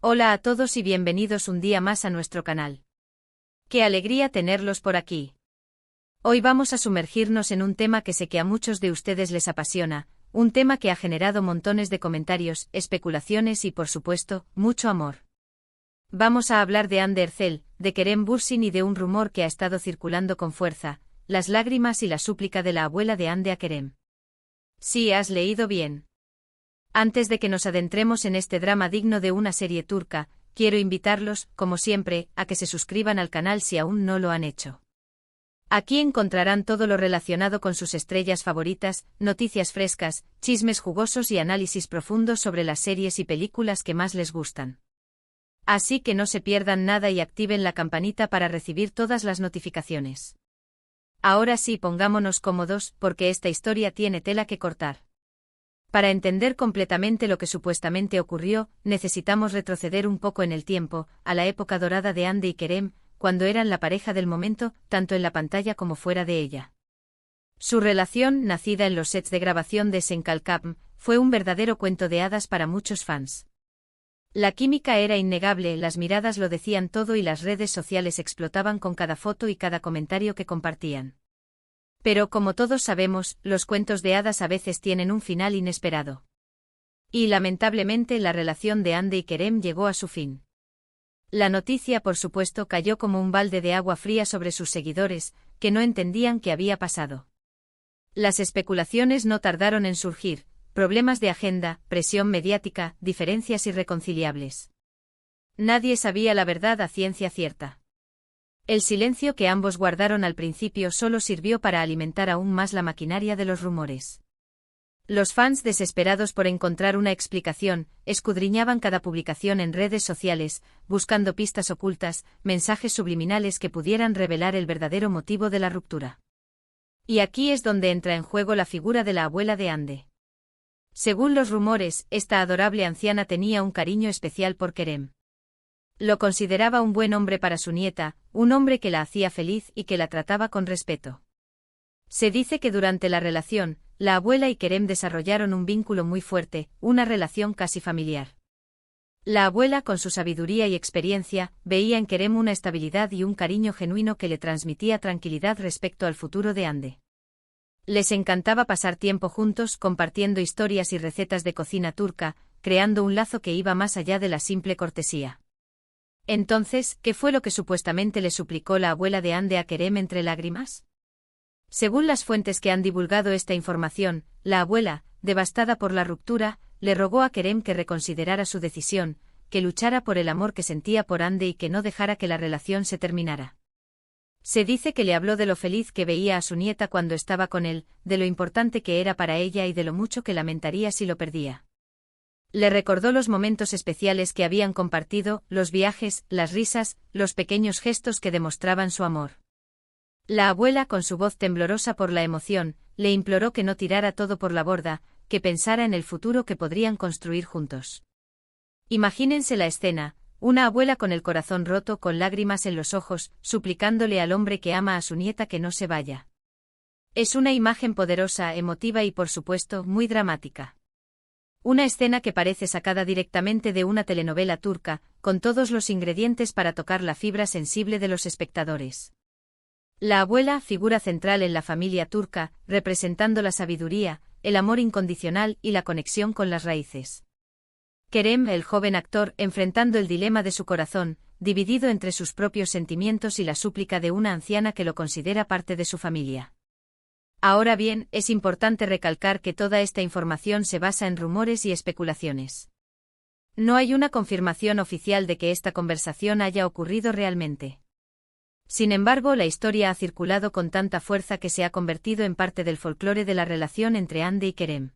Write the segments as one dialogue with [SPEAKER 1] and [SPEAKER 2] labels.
[SPEAKER 1] Hola a todos y bienvenidos un día más a nuestro canal. ¡Qué alegría tenerlos por aquí! Hoy vamos a sumergirnos en un tema que sé que a muchos de ustedes les apasiona, un tema que ha generado montones de comentarios, especulaciones y por supuesto, mucho amor. Vamos a hablar de Hande Erçel, de Kerem Bürsin y de un rumor que ha estado circulando con fuerza, las lágrimas y la súplica de la abuela de Hande a Kerem. Sí, has leído bien. Antes de que nos adentremos en este drama digno de una serie turca, quiero invitarlos, como siempre, a que se suscriban al canal si aún no lo han hecho. Aquí encontrarán todo lo relacionado con sus estrellas favoritas, noticias frescas, chismes jugosos y análisis profundos sobre las series y películas que más les gustan. Así que no se pierdan nada y activen la campanita para recibir todas las notificaciones. Ahora sí, pongámonos cómodos, porque esta historia tiene tela que cortar. Para entender completamente lo que supuestamente ocurrió, necesitamos retroceder un poco en el tiempo, a la época dorada de Hande y Kerem, cuando eran la pareja del momento, tanto en la pantalla como fuera de ella. Su relación, nacida en los sets de grabación de Senkalkapm, fue un verdadero cuento de hadas para muchos fans. La química era innegable, las miradas lo decían todo y las redes sociales explotaban con cada foto y cada comentario que compartían. Pero como todos sabemos, los cuentos de hadas a veces tienen un final inesperado. Y lamentablemente la relación de Hande y Kerem llegó a su fin. La noticia por supuesto cayó como un balde de agua fría sobre sus seguidores, que no entendían qué había pasado. Las especulaciones no tardaron en surgir, problemas de agenda, presión mediática, diferencias irreconciliables. Nadie sabía la verdad a ciencia cierta. El silencio que ambos guardaron al principio solo sirvió para alimentar aún más la maquinaria de los rumores. Los fans, desesperados por encontrar una explicación, escudriñaban cada publicación en redes sociales, buscando pistas ocultas, mensajes subliminales que pudieran revelar el verdadero motivo de la ruptura. Y aquí es donde entra en juego la figura de la abuela de Hande. Según los rumores, esta adorable anciana tenía un cariño especial por Kerem. Lo consideraba un buen hombre para su nieta, un hombre que la hacía feliz y que la trataba con respeto. Se dice que durante la relación, la abuela y Kerem desarrollaron un vínculo muy fuerte, una relación casi familiar. La abuela, con su sabiduría y experiencia, veía en Kerem una estabilidad y un cariño genuino que le transmitía tranquilidad respecto al futuro de Hande. Les encantaba pasar tiempo juntos, compartiendo historias y recetas de cocina turca, creando un lazo que iba más allá de la simple cortesía. Entonces, ¿qué fue lo que supuestamente le suplicó la abuela de Hande a Kerem entre lágrimas? Según las fuentes que han divulgado esta información, la abuela, devastada por la ruptura, le rogó a Kerem que reconsiderara su decisión, que luchara por el amor que sentía por Hande y que no dejara que la relación se terminara. Se dice que le habló de lo feliz que veía a su nieta cuando estaba con él, de lo importante que era para ella y de lo mucho que lamentaría si lo perdía. Le recordó los momentos especiales que habían compartido, los viajes, las risas, los pequeños gestos que demostraban su amor. La abuela, con su voz temblorosa por la emoción, le imploró que no tirara todo por la borda, que pensara en el futuro que podrían construir juntos. Imagínense la escena, una abuela con el corazón roto, con lágrimas en los ojos, suplicándole al hombre que ama a su nieta que no se vaya. Es una imagen poderosa, emotiva y por supuesto, muy dramática. Una escena que parece sacada directamente de una telenovela turca, con todos los ingredientes para tocar la fibra sensible de los espectadores. La abuela, figura central en la familia turca, representando la sabiduría, el amor incondicional y la conexión con las raíces. Kerem, el joven actor, enfrentando el dilema de su corazón, dividido entre sus propios sentimientos y la súplica de una anciana que lo considera parte de su familia. Ahora bien, es importante recalcar que toda esta información se basa en rumores y especulaciones. No hay una confirmación oficial de que esta conversación haya ocurrido realmente. Sin embargo, la historia ha circulado con tanta fuerza que se ha convertido en parte del folclore de la relación entre Hande y Kerem.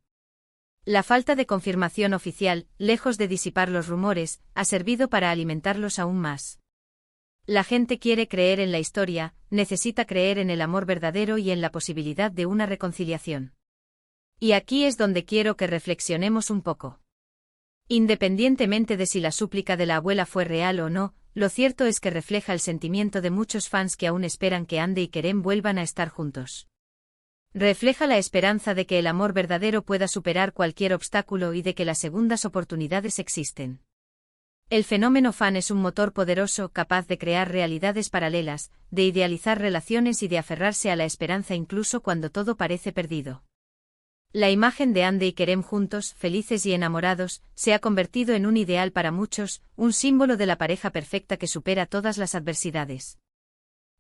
[SPEAKER 1] La falta de confirmación oficial, lejos de disipar los rumores, ha servido para alimentarlos aún más. La gente quiere creer en la historia, necesita creer en el amor verdadero y en la posibilidad de una reconciliación. Y aquí es donde quiero que reflexionemos un poco. Independientemente de si la súplica de la abuela fue real o no, lo cierto es que refleja el sentimiento de muchos fans que aún esperan que Hande y Kerem vuelvan a estar juntos. Refleja la esperanza de que el amor verdadero pueda superar cualquier obstáculo y de que las segundas oportunidades existen. El fenómeno fan es un motor poderoso capaz de crear realidades paralelas, de idealizar relaciones y de aferrarse a la esperanza incluso cuando todo parece perdido. La imagen de Ande y Kerem juntos, felices y enamorados, se ha convertido en un ideal para muchos, un símbolo de la pareja perfecta que supera todas las adversidades.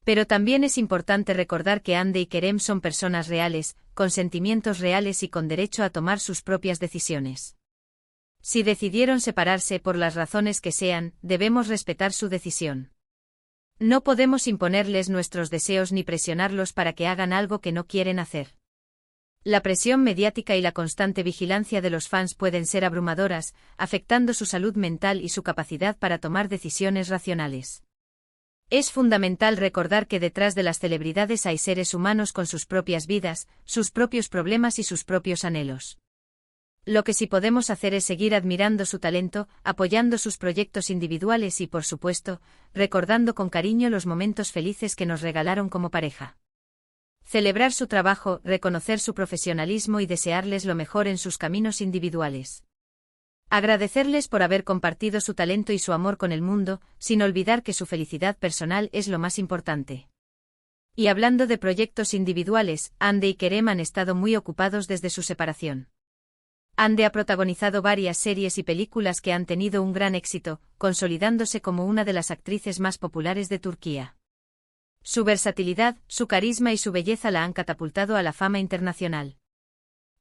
[SPEAKER 1] Pero también es importante recordar que Ande y Kerem son personas reales, con sentimientos reales y con derecho a tomar sus propias decisiones. Si decidieron separarse por las razones que sean, debemos respetar su decisión. No podemos imponerles nuestros deseos ni presionarlos para que hagan algo que no quieren hacer. La presión mediática y la constante vigilancia de los fans pueden ser abrumadoras, afectando su salud mental y su capacidad para tomar decisiones racionales. Es fundamental recordar que detrás de las celebridades hay seres humanos con sus propias vidas, sus propios problemas y sus propios anhelos. Lo que sí podemos hacer es seguir admirando su talento, apoyando sus proyectos individuales y, por supuesto, recordando con cariño los momentos felices que nos regalaron como pareja. Celebrar su trabajo, reconocer su profesionalismo y desearles lo mejor en sus caminos individuales. Agradecerles por haber compartido su talento y su amor con el mundo, sin olvidar que su felicidad personal es lo más importante. Y hablando de proyectos individuales, Ande y Kerem han estado muy ocupados desde su separación. Ande ha protagonizado varias series y películas que han tenido un gran éxito, consolidándose como una de las actrices más populares de Turquía. Su versatilidad, su carisma y su belleza la han catapultado a la fama internacional.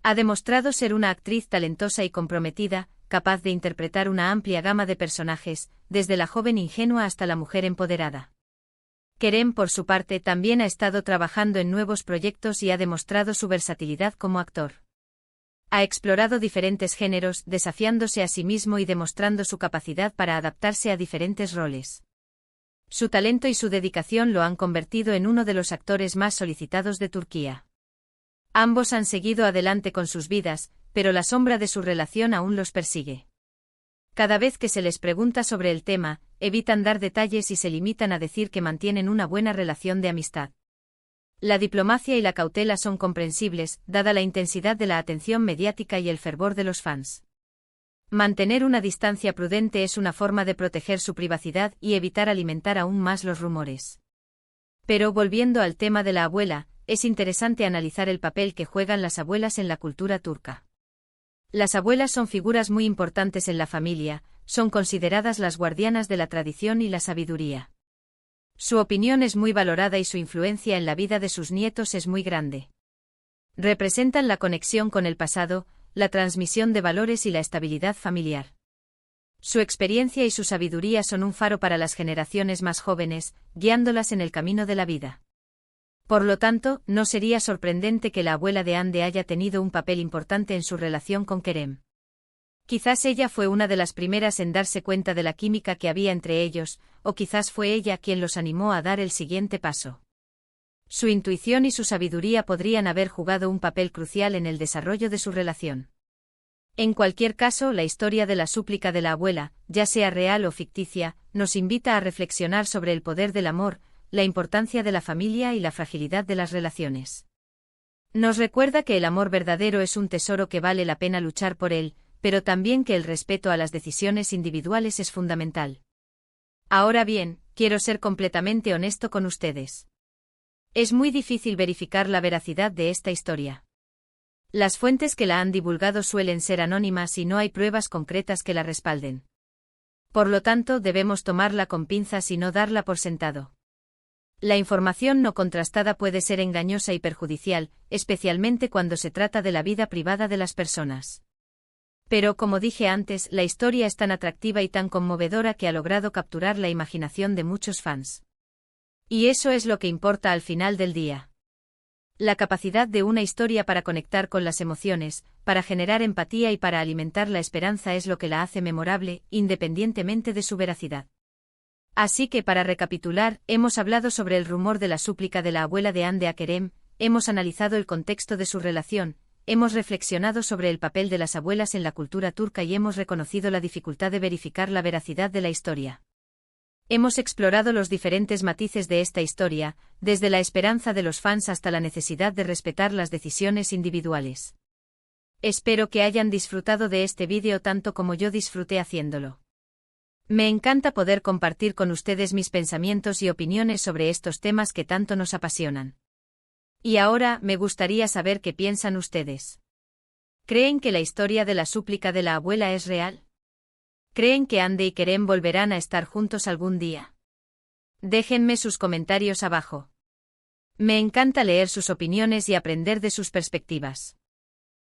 [SPEAKER 1] Ha demostrado ser una actriz talentosa y comprometida, capaz de interpretar una amplia gama de personajes, desde la joven ingenua hasta la mujer empoderada. Kerem, por su parte, también ha estado trabajando en nuevos proyectos y ha demostrado su versatilidad como actor. Ha explorado diferentes géneros, desafiándose a sí mismo y demostrando su capacidad para adaptarse a diferentes roles. Su talento y su dedicación lo han convertido en uno de los actores más solicitados de Turquía. Ambos han seguido adelante con sus vidas, pero la sombra de su relación aún los persigue. Cada vez que se les pregunta sobre el tema, evitan dar detalles y se limitan a decir que mantienen una buena relación de amistad. La diplomacia y la cautela son comprensibles, dada la intensidad de la atención mediática y el fervor de los fans. Mantener una distancia prudente es una forma de proteger su privacidad y evitar alimentar aún más los rumores. Pero volviendo al tema de la abuela, es interesante analizar el papel que juegan las abuelas en la cultura turca. Las abuelas son figuras muy importantes en la familia, son consideradas las guardianas de la tradición y la sabiduría. Su opinión es muy valorada y su influencia en la vida de sus nietos es muy grande. Representan la conexión con el pasado, la transmisión de valores y la estabilidad familiar. Su experiencia y su sabiduría son un faro para las generaciones más jóvenes, guiándolas en el camino de la vida. Por lo tanto, no sería sorprendente que la abuela de Ande haya tenido un papel importante en su relación con Kerem. Quizás ella fue una de las primeras en darse cuenta de la química que había entre ellos, o quizás fue ella quien los animó a dar el siguiente paso. Su intuición y su sabiduría podrían haber jugado un papel crucial en el desarrollo de su relación. En cualquier caso, la historia de la súplica de la abuela, ya sea real o ficticia, nos invita a reflexionar sobre el poder del amor, la importancia de la familia y la fragilidad de las relaciones. Nos recuerda que el amor verdadero es un tesoro que vale la pena luchar por él, pero también que el respeto a las decisiones individuales es fundamental. Ahora bien, quiero ser completamente honesto con ustedes. Es muy difícil verificar la veracidad de esta historia. Las fuentes que la han divulgado suelen ser anónimas y no hay pruebas concretas que la respalden. Por lo tanto, debemos tomarla con pinzas y no darla por sentado. La información no contrastada puede ser engañosa y perjudicial, especialmente cuando se trata de la vida privada de las personas. Pero como dije antes, la historia es tan atractiva y tan conmovedora que ha logrado capturar la imaginación de muchos fans. Y eso es lo que importa al final del día. La capacidad de una historia para conectar con las emociones, para generar empatía y para alimentar la esperanza es lo que la hace memorable, independientemente de su veracidad. Así que para recapitular, hemos hablado sobre el rumor de la súplica de la abuela de Ande a Kerem, hemos analizado el contexto de su relación, hemos reflexionado sobre el papel de las abuelas en la cultura turca y hemos reconocido la dificultad de verificar la veracidad de la historia. Hemos explorado los diferentes matices de esta historia, desde la esperanza de los fans hasta la necesidad de respetar las decisiones individuales. Espero que hayan disfrutado de este vídeo tanto como yo disfruté haciéndolo. Me encanta poder compartir con ustedes mis pensamientos y opiniones sobre estos temas que tanto nos apasionan. Y ahora, me gustaría saber qué piensan ustedes. ¿Creen que la historia de la súplica de la abuela es real? ¿Creen que Andy y Kerem volverán a estar juntos algún día? Déjenme sus comentarios abajo. Me encanta leer sus opiniones y aprender de sus perspectivas.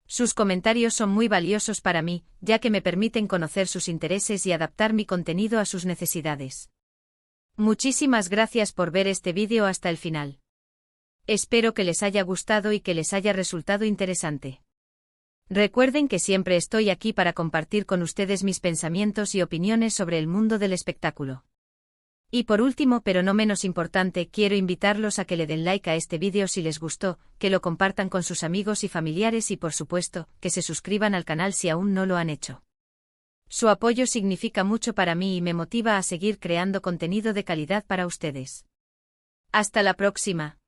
[SPEAKER 1] Sus comentarios son muy valiosos para mí, ya que me permiten conocer sus intereses y adaptar mi contenido a sus necesidades. Muchísimas gracias por ver este vídeo hasta el final. Espero que les haya gustado y que les haya resultado interesante. Recuerden que siempre estoy aquí para compartir con ustedes mis pensamientos y opiniones sobre el mundo del espectáculo. Y por último, pero no menos importante, quiero invitarlos a que le den like a este vídeo si les gustó, que lo compartan con sus amigos y familiares y por supuesto, que se suscriban al canal si aún no lo han hecho. Su apoyo significa mucho para mí y me motiva a seguir creando contenido de calidad para ustedes. Hasta la próxima.